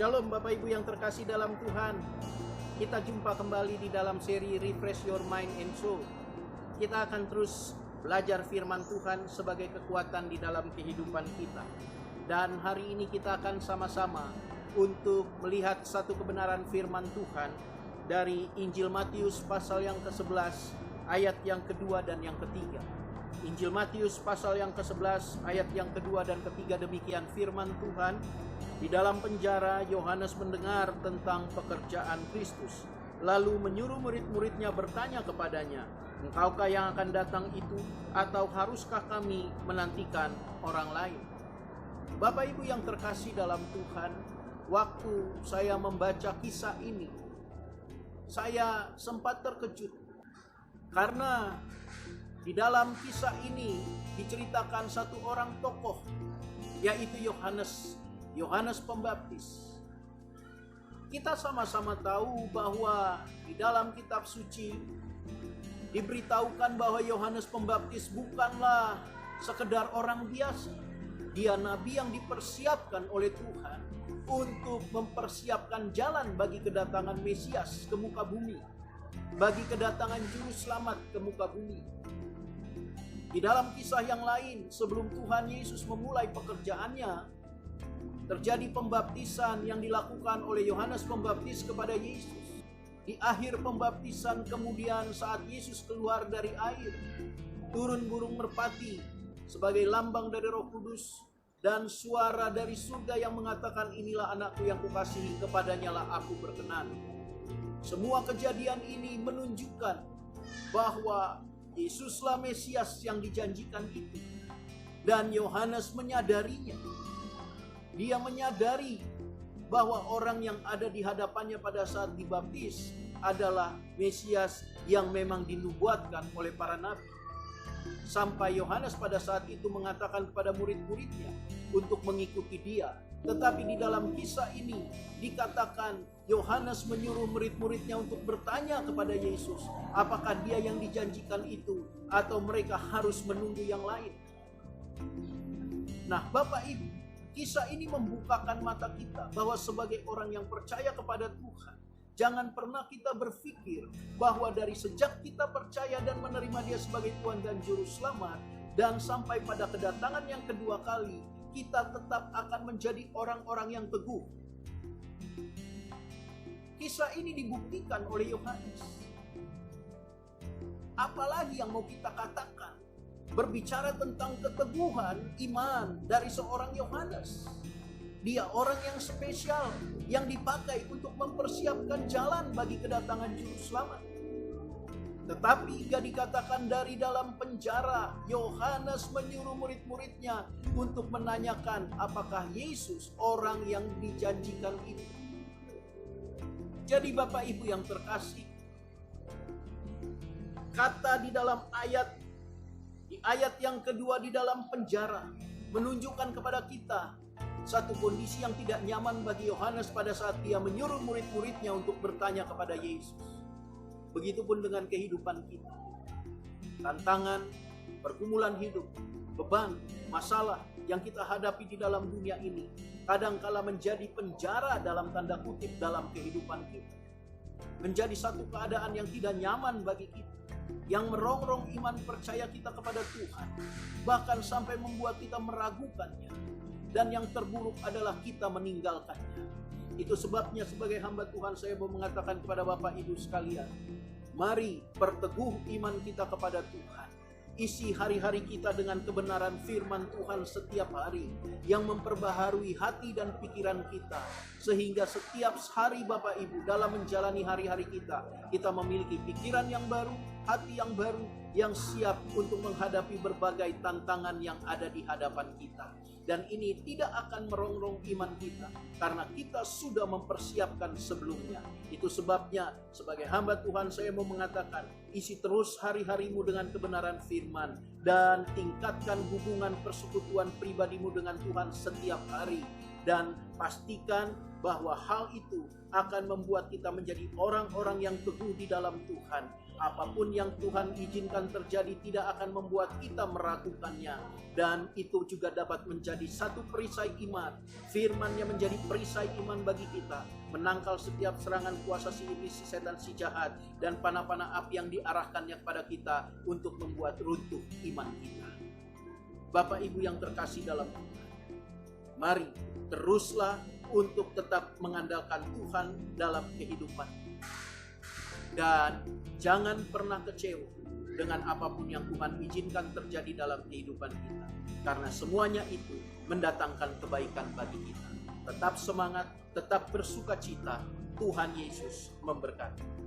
Shalom Bapak Ibu yang terkasih dalam Tuhan. Kita jumpa kembali di dalam seri Refresh Your Mind and Soul. Kita akan terus belajar firman Tuhan sebagai kekuatan di dalam kehidupan kita. Dan hari ini kita akan sama-sama untuk melihat satu kebenaran firman Tuhan dari Injil Matius pasal yang ke-11 ayat yang kedua dan yang ketiga. Injil Matius pasal yang ke-11 ayat yang kedua dan ketiga, demikian firman Tuhan. Di dalam penjara Yohanes mendengar tentang pekerjaan Kristus, lalu menyuruh murid-muridnya bertanya kepadanya, "Engkaukah yang akan datang itu, atau haruskah kami menantikan orang lain?" Bapak Ibu yang terkasih dalam Tuhan, waktu saya membaca kisah ini, saya sempat terkejut karena di dalam kisah ini diceritakan satu orang tokoh, yaitu Yohanes Pembaptis. Kita sama-sama tahu bahwa di dalam kitab suci diberitahukan bahwa Yohanes Pembaptis bukanlah sekedar orang biasa. Dia nabi yang dipersiapkan oleh Tuhan untuk mempersiapkan jalan bagi kedatangan Mesias ke muka bumi, bagi kedatangan juru selamat ke muka bumi. Di dalam kisah yang lain, sebelum Tuhan Yesus memulai pekerjaannya, terjadi pembaptisan yang dilakukan oleh Yohanes Pembaptis kepada Yesus. Di akhir pembaptisan kemudian saat Yesus keluar dari air, turun burung merpati sebagai lambang dari Roh Kudus, dan suara dari surga yang mengatakan, "Inilah anakku yang kukasihi, kepadanya lah aku berkenan." Semua kejadian ini menunjukkan bahwa Yesuslah Mesias yang dijanjikan itu, dan Yohanes menyadarinya. Dia menyadari bahwa orang yang ada di hadapannya pada saat dibaptis adalah Mesias yang memang dinubuatkan oleh para nabi. Sampai Yohanes pada saat itu mengatakan kepada murid-muridnya untuk mengikuti dia. Tetapi di dalam kisah ini dikatakan Yohanes menyuruh murid-muridnya untuk bertanya kepada Yesus, apakah dia yang dijanjikan itu atau mereka harus menunggu yang lain. Nah, Bapak Ibu, kisah ini membukakan mata kita bahwa sebagai orang yang percaya kepada Tuhan, jangan pernah kita berpikir bahwa dari sejak kita percaya dan menerima Dia sebagai Tuhan dan Juru Selamat, dan sampai pada kedatangan yang kedua kali, kita tetap akan menjadi orang-orang yang teguh. Kisah ini dibuktikan oleh Yohanes. Apalagi yang mau kita katakan berbicara tentang keteguhan iman dari seorang Yohanes. Dia orang yang spesial yang dipakai untuk mempersiapkan jalan bagi kedatangan Juru Selamat. Tetapi jika dikatakan dari dalam penjara, Yohanes menyuruh murid-muridnya untuk menanyakan apakah Yesus orang yang dijanjikan itu. Jadi Bapak Ibu yang terkasih, kata di dalam di ayat yang kedua di dalam penjara menunjukkan kepada kita satu kondisi yang tidak nyaman bagi Yohanes pada saat dia menyuruh murid-muridnya untuk bertanya kepada Yesus. Begitupun dengan kehidupan kita. Tantangan, pergumulan hidup, beban, masalah yang kita hadapi di dalam dunia ini kadangkala menjadi penjara dalam tanda kutip dalam kehidupan kita. Menjadi satu keadaan yang tidak nyaman bagi kita, yang merongrong iman percaya kita kepada Tuhan, bahkan sampai membuat kita meragukannya, dan yang terburuk adalah kita meninggalkannya. Itu sebabnya sebagai hamba Tuhan saya mau mengatakan kepada Bapak Ibu sekalian, mari perteguh iman kita kepada Tuhan. Isi hari-hari kita dengan kebenaran firman Tuhan setiap hari yang memperbaharui hati dan pikiran kita, sehingga setiap hari Bapak Ibu dalam menjalani hari-hari kita memiliki pikiran yang baru, hati yang baru, yang siap untuk menghadapi berbagai tantangan yang ada di hadapan kita. Dan ini tidak akan merongrong iman kita karena kita sudah mempersiapkan sebelumnya. Itu sebabnya sebagai hamba Tuhan saya mau mengatakan, isi terus hari-harimu dengan kebenaran firman dan tingkatkan hubungan persekutuan pribadimu dengan Tuhan setiap hari. Dan pastikan bahwa hal itu akan membuat kita menjadi orang-orang yang teguh di dalam Tuhan. Apapun yang Tuhan izinkan terjadi tidak akan membuat kita meragukannya. Dan itu juga dapat menjadi satu perisai iman. Firman-Nya menjadi perisai iman bagi kita. Menangkal setiap serangan kuasa si iblis, si setan, si jahat. Dan panah-panah api yang diarahkannya kepada kita untuk membuat runtuh iman kita. Bapak Ibu yang terkasih dalam Tuhan, mari teruslah untuk tetap mengandalkan Tuhan dalam kehidupan. Dan jangan pernah kecewa dengan apapun yang Tuhan izinkan terjadi dalam kehidupan kita. Karena semuanya itu mendatangkan kebaikan bagi kita. Tetap semangat, tetap bersukacita. Tuhan Yesus memberkati.